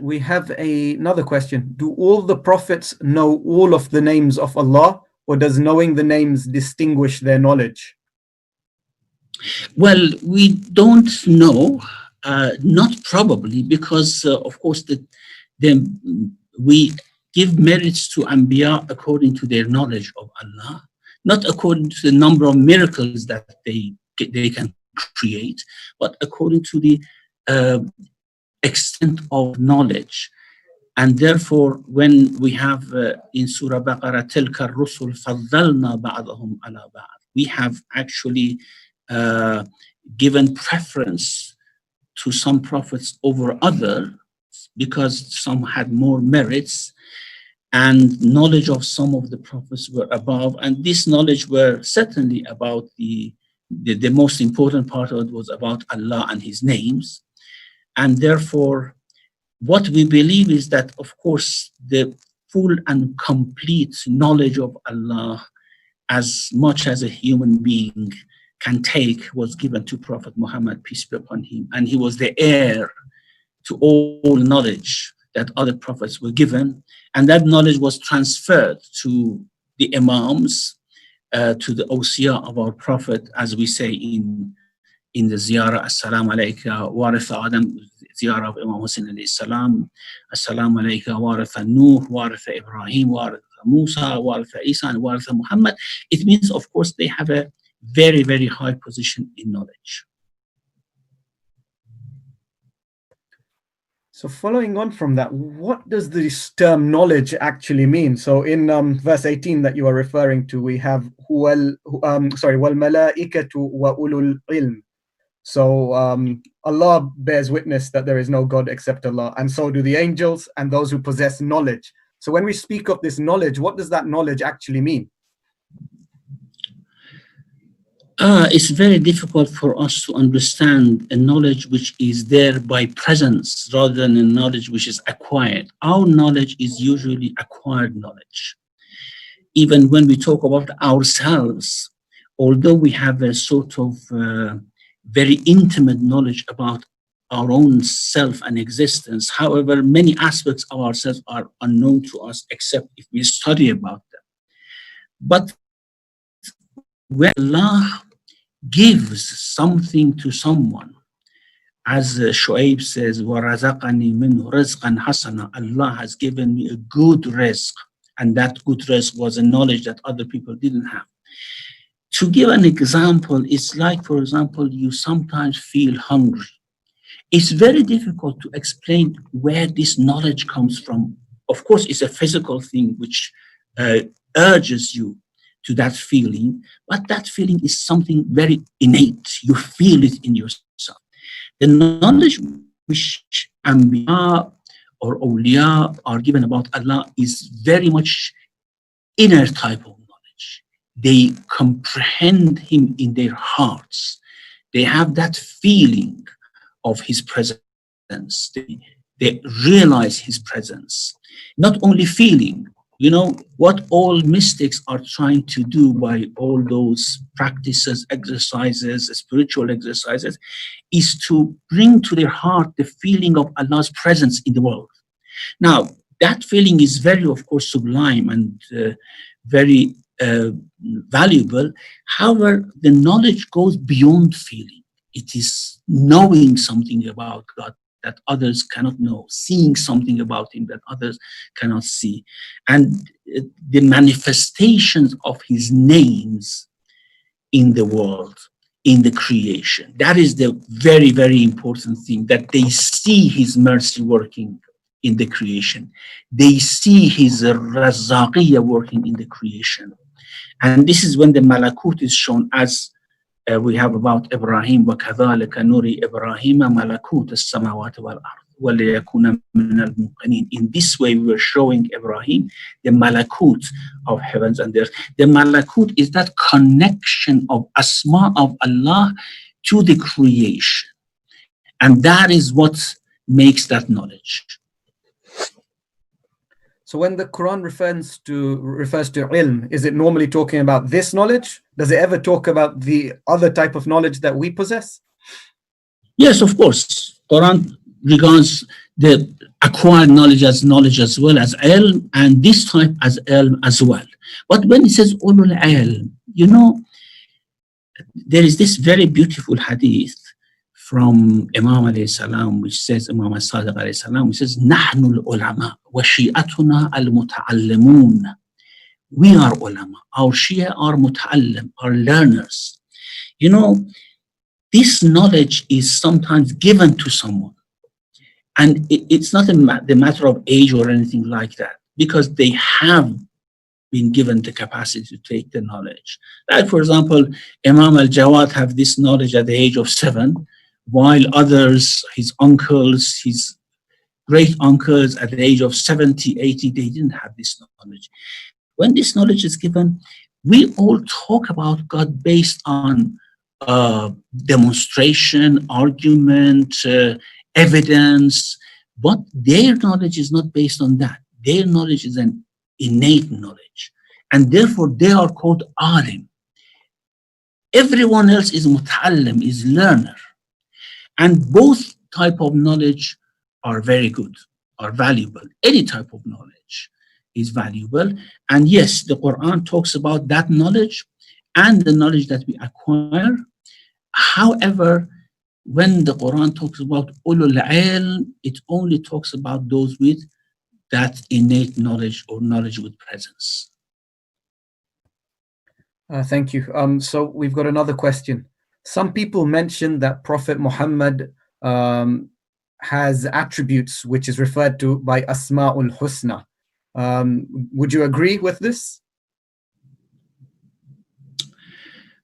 We have another question. Do all the prophets know all of the names of Allah, or does knowing the names distinguish their knowledge? Well, we don't know, not probably, because of course we give merits to Anbiya according to their knowledge of Allah, not according to the number of miracles that they can create, but according to the extent of knowledge. And therefore, when we have in Surah Baqarah, تِلْكَ الرُّسُلُ فَضَّلْنَا بَعْضَهُمْ عَلَى بَعْضٍ, we have actually given preference to some prophets over others because some had more merits and knowledge of some of the prophets were above. And this knowledge were certainly about the most important part of it was about Allah and his names. And therefore, what we believe is that, of course, the full and complete knowledge of Allah, as much as a human being can take, was given to Prophet Muhammad, peace be upon him. And he was the heir to all knowledge that other prophets were given. And that knowledge was transferred to the Imams, to the Awsiya of our Prophet, as we say in the ziyarah, Assalamu alayka waritha Adam, ziyarah of Imam Hussein alayhi salam, Assalamu alayka waritha Nuh, waritha Ibrahim, waritha Musa, waritha Isa, and waritha Muhammad. It means, of course, they have a very, very high position in knowledge. So following on from that, what does this term knowledge actually mean? So in verse 18 that you are referring to, we have wal malaikatu wa ulul ilm. So Allah bears witness that there is no God except Allah, and so do the angels and those who possess knowledge. So when we speak of this knowledge, what does that knowledge actually mean? It's very difficult for us to understand a knowledge which is there by presence rather than a knowledge which is acquired. Our knowledge is usually acquired knowledge. Even when we talk about ourselves, although we have a sort of very intimate knowledge about our own self and existence, however, many aspects of ourselves are unknown to us except if we study about them. But when Allah gives something to someone, as Shu'aib says, وَرَزَقَنِي مِنْهُ رِزْقًا حَسَنًا, Allah has given me a good rizq, and that good rizq was a knowledge that other people didn't have. To give an example, it's like, for example, you sometimes feel hungry. It's very difficult to explain where this knowledge comes from. Of course, it's a physical thing which urges you to that feeling, but that feeling is something very innate. You feel it in yourself. The knowledge which Anbiya or Awliya are given about Allah is very much inner type of knowledge. They comprehend Him in their hearts. They have that feeling of His presence. They realize His presence. Not only feeling, you know, what all mystics are trying to do by all those practices, exercises, spiritual exercises, is to bring to their heart the feeling of Allah's presence in the world. Now, that feeling is very, of course, sublime and very valuable. However, the knowledge goes beyond feeling. It is knowing something about God that others cannot know, seeing something about Him that others cannot see, and the manifestations of His names in the world, in the creation. That is the very, very important thing, that they see His mercy working in the creation. They see His Razaqiyya working in the creation. And this is when the Malakut is shown, as we have about Ibrahim, وَكَذَلِكَ نُرِي إِبْرَاهِيمَ مَلَكُوتَ السَّمَاوَاتِ وَالْأَرْضِ وَلِيَكُونَ مِنَ الْمُوقِنِينَ. In this way, we were showing Ibrahim the Malakut of heavens and earth. The Malakut is that connection of Asma of Allah to the creation. And that is what makes that knowledge. So when the Quran refers to ilm, is it normally talking about this knowledge? Does it ever talk about the other type of knowledge that we possess? Yes, of course. Quran regards the acquired knowledge as well as ilm, and this type as ilm as well. But when it says ulul ilm, you know, there is this very beautiful hadith from Imam alayhi salam, which says, Imam as-Sadiq alayhi salam, which says, نحن العلماء وشيعتنا المتعلمون. We are ulama. Our Shia are muta'allim, are learners. You know, this knowledge is sometimes given to someone. And it's not the matter of age or anything like that, because they have been given the capacity to take the knowledge. Like, for example, Imam al-Jawad have this knowledge at the age of 7, while others, his uncles, his great uncles at the age of 70, 80, they didn't have this knowledge. When this knowledge is given, we all talk about God based on demonstration, argument, evidence, but their knowledge is not based on that. Their knowledge is an innate knowledge, and therefore they are called alim. Everyone else is muta'allim, is learner. And both type of knowledge are very good, are valuable. Any type of knowledge is valuable. And yes, the Quran talks about that knowledge and the knowledge that we acquire. However, when the Quran talks about ulul ilm, it only talks about those with that innate knowledge or knowledge with presence. Thank you. So we've got another question. Some people mention that Prophet Muhammad has attributes which is referred to by Asma'ul Husna. Would you agree with this?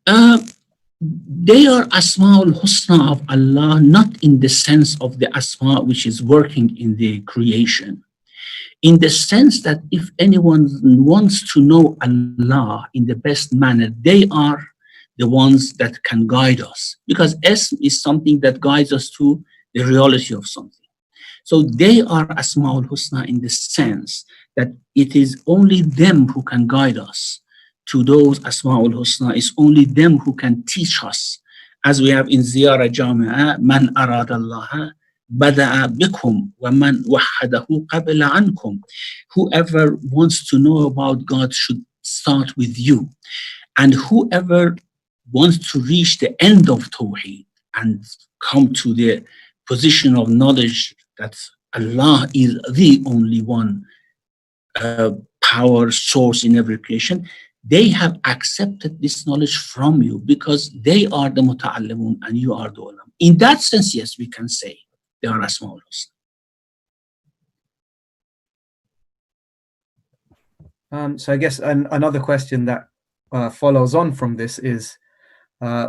They are Asma'ul Husna of Allah, not in the sense of the Asma which is working in the creation. In the sense that if anyone wants to know Allah in the best manner, they are the ones that can guide us, because Ism is something that guides us to the reality of something. So they are Asma'ul Husna in the sense that it is only them who can guide us to those Asma'ul Husna. It's only them who can teach us. As we have in Ziyara Jami'a, Man arad Allah bada'a bikum wa man wahadahu qabla ankum. Whoever wants to know about God should start with you. And whoever wants to reach the end of Tawheed and come to the position of knowledge that Allah is the only one power source in every creation, they have accepted this knowledge from you because they are the muta'allimun and you are the ulam. In that sense, yes, we can say they are Asma'ul Husna. So I guess another question that follows on from this is,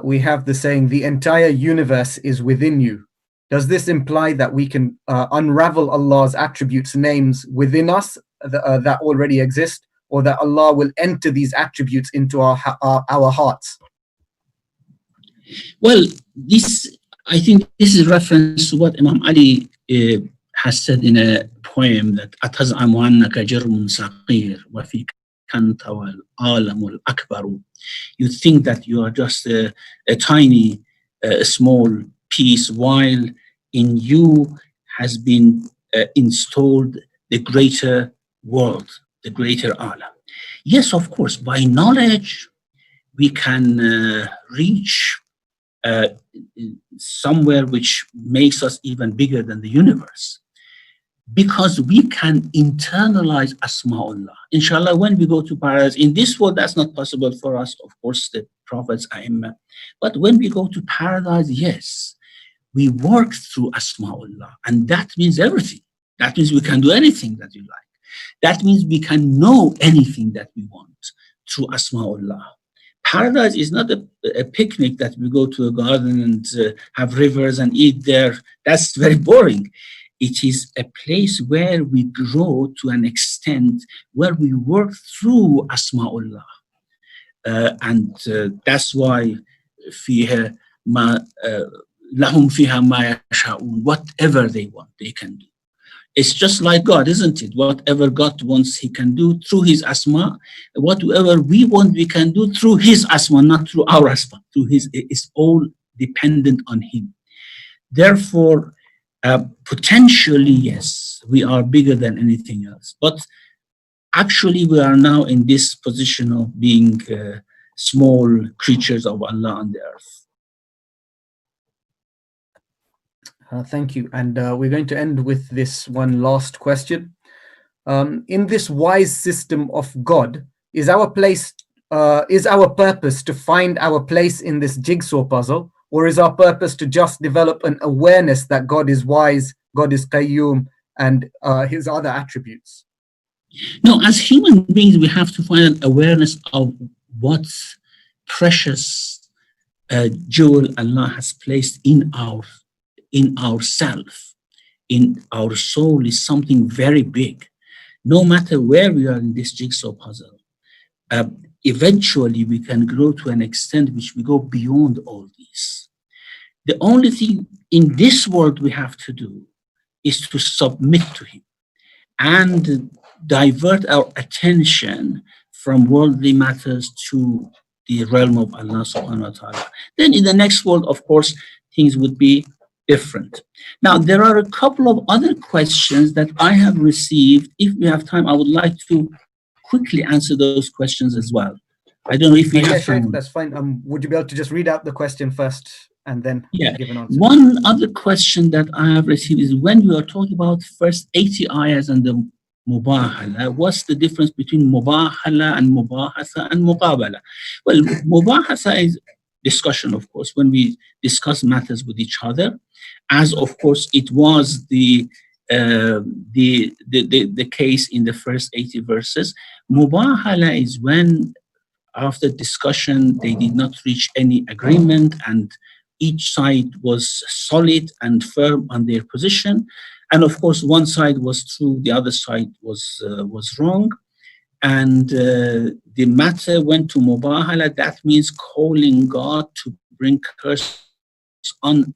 we have the saying, the entire universe is within you. Does this imply that we can unravel Allah's attributes, names within us that already exist, or that Allah will enter these attributes into our hearts? Well, I think this is reference to what Imam Ali has said in a poem, that أتزعم أنك جرم صغير وفيك أنت والعالم الأكبر. You think that you are just a tiny, small piece, while in you has been installed the greater world, the greater alam. Yes, of course, by knowledge we can reach somewhere which makes us even bigger than the universe, because we can internalize Asma'ullah. Inshallah, when we go to paradise, in this world that's not possible for us, of course, the prophets, A'immah. But when we go to paradise, yes, we work through Asma'ullah, and that means everything. That means we can do anything that we like. That means we can know anything that we want through Asma'ullah. Paradise is not a picnic that we go to a garden and have rivers and eat there. That's very boring. It is a place where we grow to an extent where we work through Asma'ullah. And that's why فيها ما لهم فيها ما يشاءون, whatever they want, they can do. It's just like God, isn't it? Whatever God wants, He can do through His Asma. Whatever we want, we can do through His Asma, not through our Asma. Through His, it's all dependent on Him. Therefore, potentially, yes, we are bigger than anything else. But actually, we are now in this position of being small creatures of Allah on the earth. Thank you. And we're going to end with this one last question. In this wise system of God, is our purpose to find our place in this jigsaw puzzle, or is our purpose to just develop an awareness that God is wise, God is Qayyum, and His other attributes? No, as human beings, we have to find an awareness of what precious jewel Allah has placed in ourself, in our soul, is something very big. No matter where we are in this jigsaw puzzle, eventually we can grow to an extent which we go beyond all these. The only thing in this world we have to do is to submit to Him and divert our attention from worldly matters to the realm of Allah subhanahu wa ta'ala. Then in the next world, of course, things would be different. Now, there are a couple of other questions that I have received. If we have time, I would like to quickly answer those questions as well. I don't know if we have time. That's fine. Would you be able to just read out the question first and then give an answer? One other question that I have received is, when we are talking about first 80 ayahs and the mubahala, what's the difference between mubahala and mubahatha and muqabala? Well, mubahatha is discussion, of course, when we discuss matters with each other, as of course it was the case in the first 80 verses. Mubahala is when, after discussion, they did not reach any agreement and each side was solid and firm on their position. And of course, one side was true, the other side was wrong. And the matter went to mubahala. That means calling God to bring curse on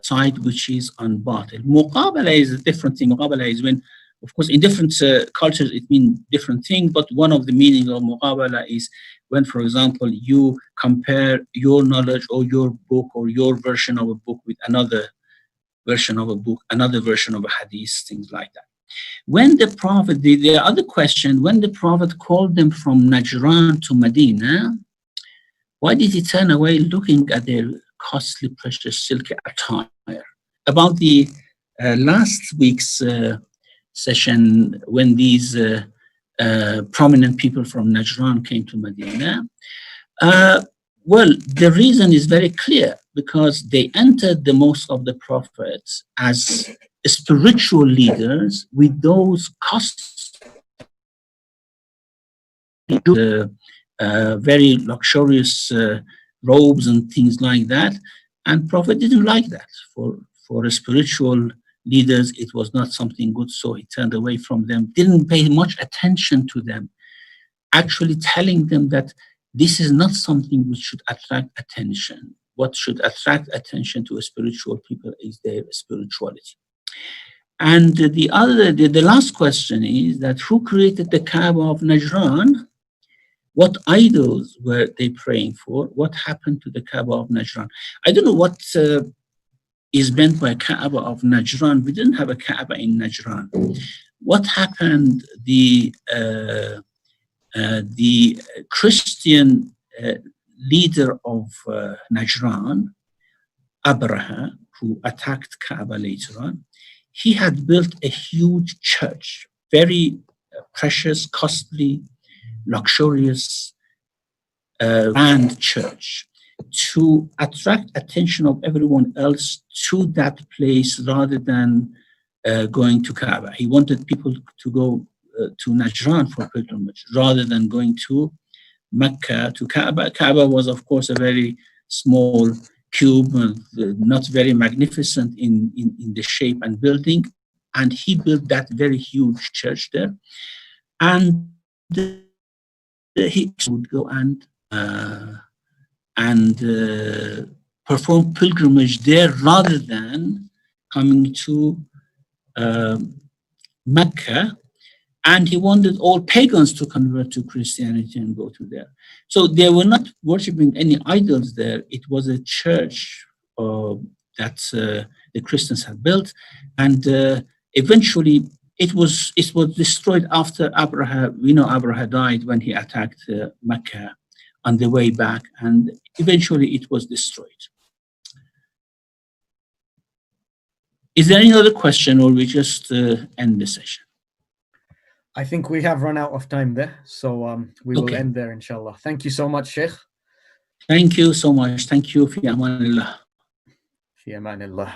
side which is on batil. Muqabala is a different thing. Muqabala is when, of course, in different cultures it means different things, but one of the meanings of muqabala is when, for example, you compare your knowledge or your book or your version of a book with another version of a book, another version of a hadith, things like that. When the Prophet, the other question, when the Prophet called them from Najran to Medina, why did he turn away looking at their costly, precious silky attire? About the last week's session, when these prominent people from Najran came to Medina, well, the reason is very clear, because they entered the mosque of the Prophets as spiritual leaders with those very luxurious robes and things like that. And Prophet didn't like that. For spiritual leaders, it was not something good, so he turned away from them, didn't pay much attention to them, actually telling them that this is not something which should attract attention. What should attract attention to spiritual people is their spirituality. And the last question is that who created the Kaaba of Najran? What idols were they praying for? What happened to the Kaaba of Najran? I don't know what is meant by Kaaba of Najran. We didn't have a Kaaba in Najran. What happened? The Christian leader of Najran, Abraha, who attacked Kaaba later on, he had built a huge church, very precious, costly, luxurious, grand church, to attract attention of everyone else to that place rather than going to Kaaba. He wanted people to go to Najran for pilgrimage rather than going to Mecca to Kaaba. Kaaba was, of course, a very small cube, not very magnificent in the shape and building, and he built that very huge church there. And he would go and perform pilgrimage there rather than coming to Mecca. And he wanted all pagans to convert to Christianity and go to there. So they were not worshiping any idols there. It was a church that the Christians had built, and eventually it was destroyed after Abraha. We know Abraha died when he attacked Mecca on the way back, and eventually it was destroyed. Is there any other question, or we just end the session? I think we have run out of time there, so we will end there, inshallah. Thank you so much, Sheikh. Thank you so much. Thank you. Fi amanillah. Fi amanillah.